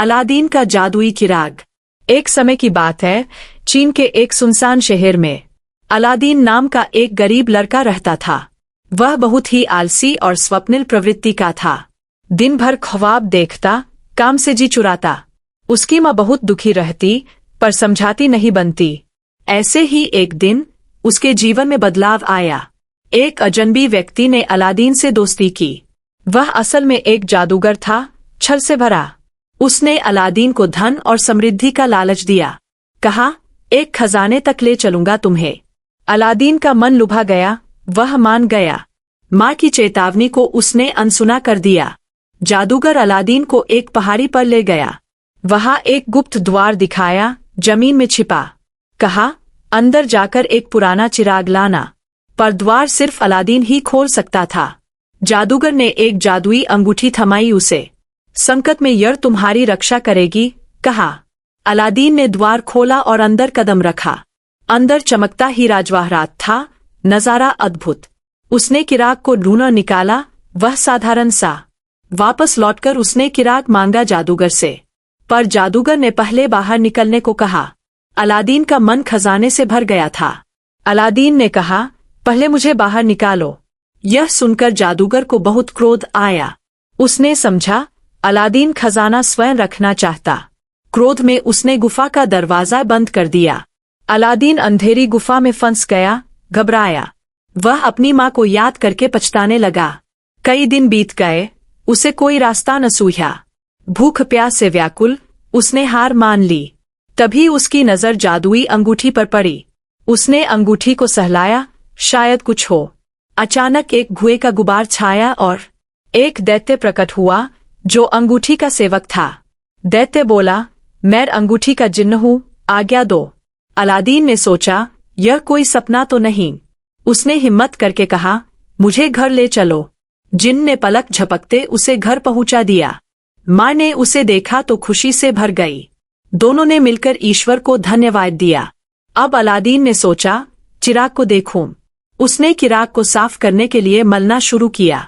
Aladdin का जादुई चिराग। एक समय की बात है, चीन के एक सुनसान शहर में अलादीन नाम का एक गरीब लड़का रहता था। वह बहुत ही आलसी और स्वप्निल प्रवृत्ति का था। दिन भर ख्वाब देखता, काम से जी चुराता। उसकी माँ बहुत दुखी रहती, पर समझाती नहीं बनती। ऐसे ही एक दिन उसके जीवन में बदलाव आया। एक अजनबी व्यक्ति ने अलादीन से दोस्ती की। वह असल में एक जादूगर था, छल से भरा। उसने अलादीन को धन और समृद्धि का लालच दिया। कहा, एक खजाने तक ले चलूंगा तुम्हें। अलादीन का मन लुभा गया, वह मान गया। माँ की चेतावनी को उसने अनसुना कर दिया। जादूगर अलादीन को एक पहाड़ी पर ले गया। वहां एक गुप्त द्वार दिखाया, जमीन में छिपा। कहा, अंदर जाकर एक पुराना चिराग लाना। पर द्वार सिर्फ अलादीन ही खोल सकता था। जादूगर ने एक जादुई अंगूठी थमाई उसे। संकट में यह तुम्हारी रक्षा करेगी, कहा। अलादीन ने द्वार खोला और अंदर कदम रखा। अंदर चमकता हीरा जवाहरात था, नजारा अद्भुत। उसने चिराग को ढूंढ निकाला, वह साधारण सा। वापस लौटकर उसने चिराग मांगा जादूगर से, पर जादूगर ने पहले बाहर निकलने को कहा। अलादीन का मन खजाने से भर गया था। अलादीन ने कहा, पहले मुझे बाहर निकालो। यह सुनकर जादूगर को बहुत क्रोध आया। उसने समझा, अलादीन खजाना स्वयं रखना चाहता। क्रोध में उसने गुफा का दरवाजा बंद कर दिया। अलादीन अंधेरी गुफा में फंस गया, घबराया। वह अपनी माँ को याद करके पछताने लगा। कई दिन बीत गए, उसे कोई रास्ता न सूझा। भूख प्यास से व्याकुल, उसने हार मान ली। तभी उसकी नजर जादुई अंगूठी पर पड़ी। उसने अंगूठी को सहलाया, शायद कुछ हो। अचानक एक धुएं का गुबार छाया और एक दैत्य प्रकट हुआ, जो अंगूठी का सेवक था। दैत्य बोला, मैं अंगूठी का जिन्न हूँ, आज्ञा दो। अलादीन ने सोचा, यह कोई सपना तो नहीं। उसने हिम्मत करके कहा, मुझे घर ले चलो। जिन्न ने पलक झपकते उसे घर पहुंचा दिया। माँ ने उसे देखा तो खुशी से भर गई। दोनों ने मिलकर ईश्वर को धन्यवाद दिया। अब अलादीन ने सोचा, चिराग को देखूं। उसने चिराग को साफ करने के लिए मलना शुरू किया।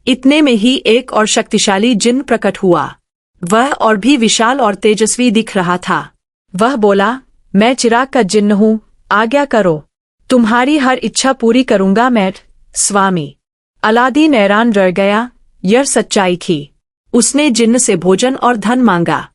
इतने में ही एक और शक्तिशाली जिन्न प्रकट हुआ। वह और भी विशाल और तेजस्वी दिख रहा था। वह बोला, मैं चिराग का जिन्न हूँ, आज्ञा करो। तुम्हारी हर इच्छा पूरी करूंगा मैं, स्वामी। अलादीन हैरान रह गया, यह सच्चाई थी। उसने जिन्न से भोजन और धन मांगा।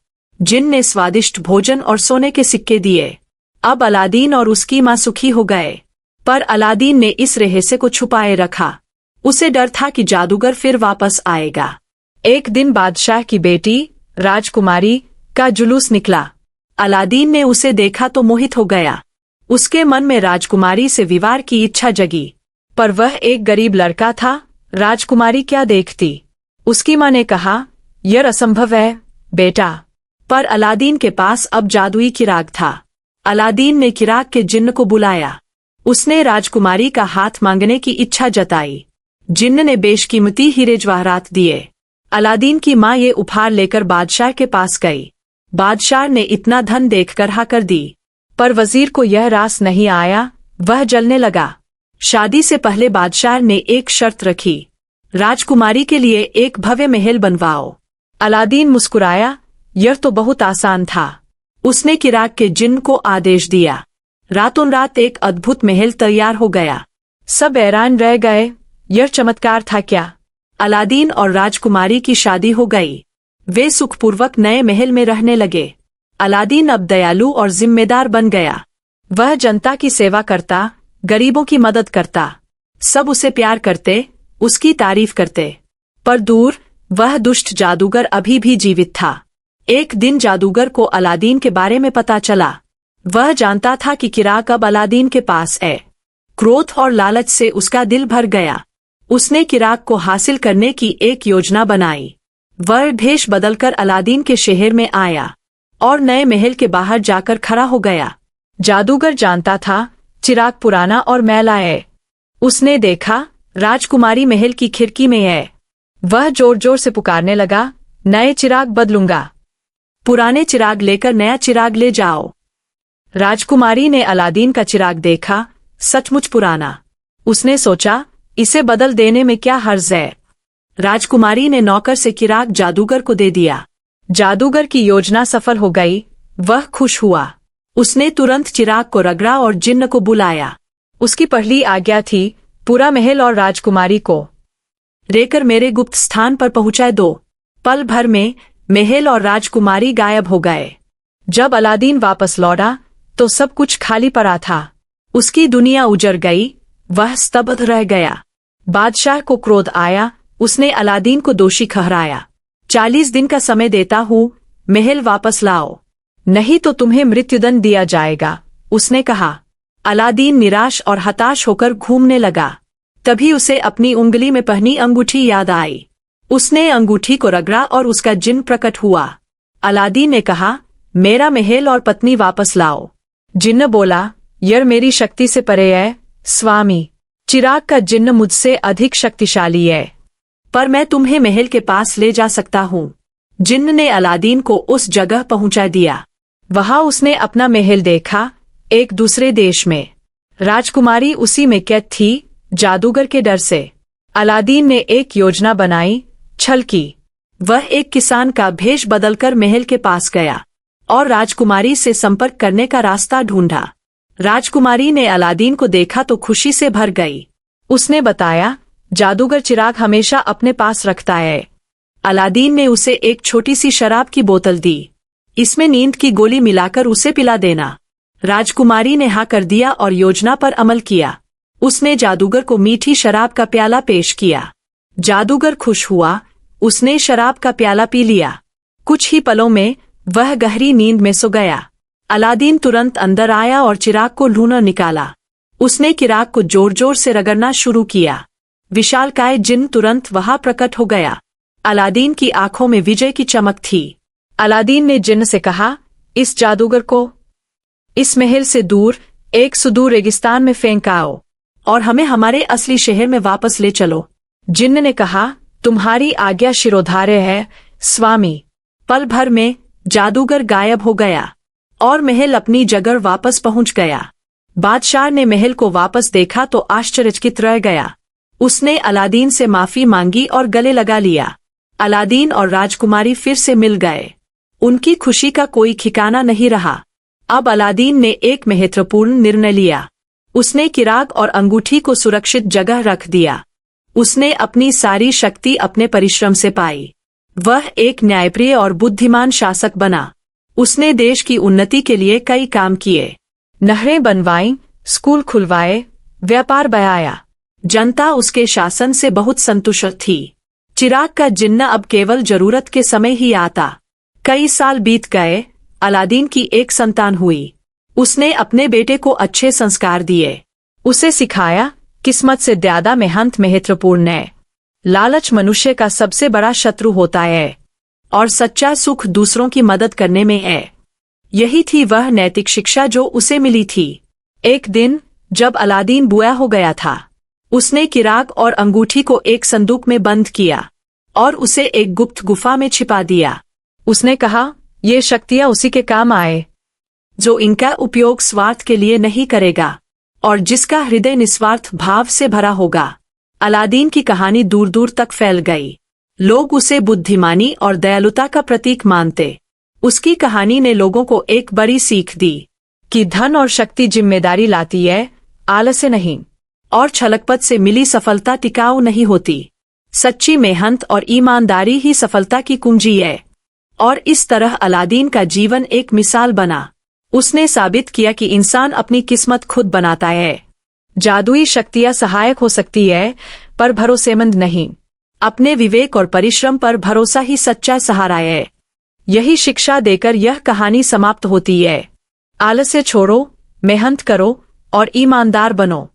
जिन्न ने स्वादिष्ट भोजन और सोने के सिक्के दिए। अब अलादीन और उसकी माँ सुखी हो गए। पर अलादीन ने इस रहस्य को छुपाए रखा। उसे डर था कि जादूगर फिर वापस आएगा। एक दिन बादशाह की बेटी, राजकुमारी, का जुलूस निकला। अलादीन ने उसे देखा तो मोहित हो गया। उसके मन में राजकुमारी से विवाह की इच्छा जगी। पर वह एक गरीब लड़का था, राजकुमारी क्या देखती। उसकी माँ ने कहा, यह असंभव है, बेटा। पर अलादीन के पास अब जादुई चिराग था। अलादीन ने चिराग के जिन्न को बुलाया। उसने राजकुमारी का हाथ मांगने की इच्छा जताई। जिन्न ने बेशकीमती हीरे जवाहरात दिए। अलादीन की माँ ये उपहार लेकर बादशाह के पास गई। बादशाह ने इतना धन देखकर हा कर दी। पर वजीर को यह रास नहीं आया, वह जलने लगा। शादी से पहले बादशाह ने एक शर्त रखी, राजकुमारी के लिए एक भव्य महल बनवाओ। अलादीन मुस्कुराया, यह तो बहुत आसान था। उसने चिराग के जिन्न को आदेश दिया। रातों रात एक अद्भुत महल तैयार हो गया। सब हैरान रह गए, यह चमत्कार था क्या। अलादीन और राजकुमारी की शादी हो गई। वे सुखपूर्वक नए महल में रहने लगे। अलादीन अब दयालु और जिम्मेदार बन गया। वह जनता की सेवा करता, गरीबों की मदद करता। सब उसे प्यार करते, उसकी तारीफ करते। पर दूर, वह दुष्ट जादूगर अभी भी जीवित था। एक दिन जादूगर को अलादीन के बारे में पता चला। वह जानता था कि चिराग अब अलादीन के पास है। क्रोध और लालच से उसका दिल भर गया। उसने चिराग को हासिल करने की एक योजना बनाई। वह भेष बदलकर अलादीन के शहर में आया और नए महल के बाहर जाकर खड़ा हो गया। जादूगर जानता था, चिराग पुराना और मैला है। उसने देखा, राजकुमारी महल की खिड़की में है। वह जोर जोर से पुकारने लगा, नए चिराग बदलूंगा। पुराने चिराग लेकर नया चिराग ले जाओ। राजकुमारी ने अलादीन का चिराग देखा, सचमुच पुराना। उसने सोचा, इसे बदल देने में क्या हर्ज है। राजकुमारी ने नौकर से चिराग जादूगर को दे दिया। जादूगर की योजना सफल हो गई। वह खुश हुआ। उसने तुरंत चिराग को रगड़ा और जिन्न को बुलाया। उसकी पहली आज्ञा थी, पूरा महल और राजकुमारी को लेकर मेरे गुप्त स्थान पर पहुंचाए दो। पल भर में महल और राजकुमारी गायब हो गए। जब अलादीन वापस लौटा तो सब कुछ खाली पड़ा था। उसकी दुनिया उजड़ गई। वह स्तब्ध रह गया। बादशाह को क्रोध आया। उसने अलादीन को दोषी ठहराया। 40 दिन का समय देता हूँ, महल वापस लाओ, नहीं तो तुम्हें मृत्युदंड दिया जाएगा, उसने कहा। अलादीन निराश और हताश होकर घूमने लगा। तभी उसे अपनी उंगली में पहनी अंगूठी याद आई। उसने अंगूठी को रगड़ा और उसका जिन्न प्रकट हुआ। अलादीन ने कहा, मेरा महल और पत्नी वापस लाओ। जिन्न बोला, यह मेरी शक्ति से परे है, स्वामी। चिराग का जिन्न मुझसे अधिक शक्तिशाली है, पर मैं तुम्हें महल के पास ले जा सकता हूँ। जिन्न ने अलादीन को उस जगह पहुंचा दिया। वहां उसने अपना महल देखा, एक दूसरे देश में। राजकुमारी उसी में कैद थी, जादूगर के डर से। अलादीन ने एक योजना बनाई, छल की। वह एक किसान का भेष बदलकर महल के पास गया और राजकुमारी से संपर्क करने का रास्ता ढूंढा। राजकुमारी ने अलादीन को देखा तो खुशी से भर गई। उसने बताया, जादूगर चिराग हमेशा अपने पास रखता है। अलादीन ने उसे एक छोटी सी शराब की बोतल दी। इसमें नींद की गोली मिलाकर उसे पिला देना। राजकुमारी ने हाँ कर दिया और योजना पर अमल किया। उसने जादूगर को मीठी शराब का प्याला पेश किया। जादूगर खुश हुआ। उसने शराब का प्याला पी लिया। कुछ ही पलों में वह गहरी नींद में सो गया। अलादीन तुरंत अंदर आया और चिराग को ढूंढ निकाला। उसने चिराग को जोर जोर से रगड़ना शुरू किया। विशालकाय जिन्न तुरंत वहां प्रकट हो गया। अलादीन की आंखों में विजय की चमक थी। अलादीन ने जिन्न से कहा, इस जादूगर को इस महल से दूर एक सुदूर रेगिस्तान में फेंक आओ और हमें हमारे असली शहर में वापस ले चलो। जिन्न ने कहा, तुम्हारी आज्ञा शिरोधार्य है, स्वामी। पल भर में जादूगर गायब हो गया और महल अपनी जगह वापस पहुंच गया। बादशाह ने महल को वापस देखा तो आश्चर्यचकित रह गया। उसने अलादीन से माफी मांगी और गले लगा लिया। अलादीन और राजकुमारी फिर से मिल गए। उनकी खुशी का कोई ठिकाना नहीं रहा। अब अलादीन ने एक महत्वपूर्ण निर्णय लिया। उसने चिराग और अंगूठी को सुरक्षित जगह रख दिया। उसने अपनी सारी शक्ति अपने परिश्रम से पाई। वह एक न्यायप्रिय और बुद्धिमान शासक बना। उसने देश की उन्नति के लिए कई काम किए। नहरें बनवाईं, स्कूल खुलवाए, व्यापार बढ़ाया। जनता उसके शासन से बहुत संतुष्ट थी। चिराग का जिन्न अब केवल जरूरत के समय ही आता। कई साल बीत गए। अलादीन की एक संतान हुई। उसने अपने बेटे को अच्छे संस्कार दिए। उसे सिखाया, किस्मत से ज्यादा मेहनत महत्वपूर्ण है। लालच मनुष्य का सबसे बड़ा शत्रु होता है और सच्चा सुख दूसरों की मदद करने में है। यही थी वह नैतिक शिक्षा जो उसे मिली थी। एक दिन जब अलादीन बूढ़ा हो गया था, उसने चिराग और अंगूठी को एक संदूक में बंद किया और उसे एक गुप्त गुफा में छिपा दिया। उसने कहा, ये शक्तियां उसी के काम आए जो इनका उपयोग स्वार्थ के लिए नहीं करेगा और जिसका हृदय निस्वार्थ भाव से भरा होगा। अलादीन की कहानी दूर दूर तक फैल गई। लोग उसे बुद्धिमानी और दयालुता का प्रतीक मानते। उसकी कहानी ने लोगों को एक बड़ी सीख दी कि धन और शक्ति जिम्मेदारी लाती है, आलस्य नहीं। और छलकपट से मिली सफलता टिकाऊ नहीं होती। सच्ची मेहनत और ईमानदारी ही सफलता की कुंजी है। और इस तरह अलादीन का जीवन एक मिसाल बना। उसने साबित किया कि इंसान अपनी किस्मत खुद बनाता है। जादुई शक्तियां सहायक हो सकती है, पर भरोसेमंद नहीं। अपने विवेक और परिश्रम पर भरोसा ही सच्चा सहारा है। यही शिक्षा देकर यह कहानी समाप्त होती है। आलस्य छोड़ो, मेहनत करो और ईमानदार बनो।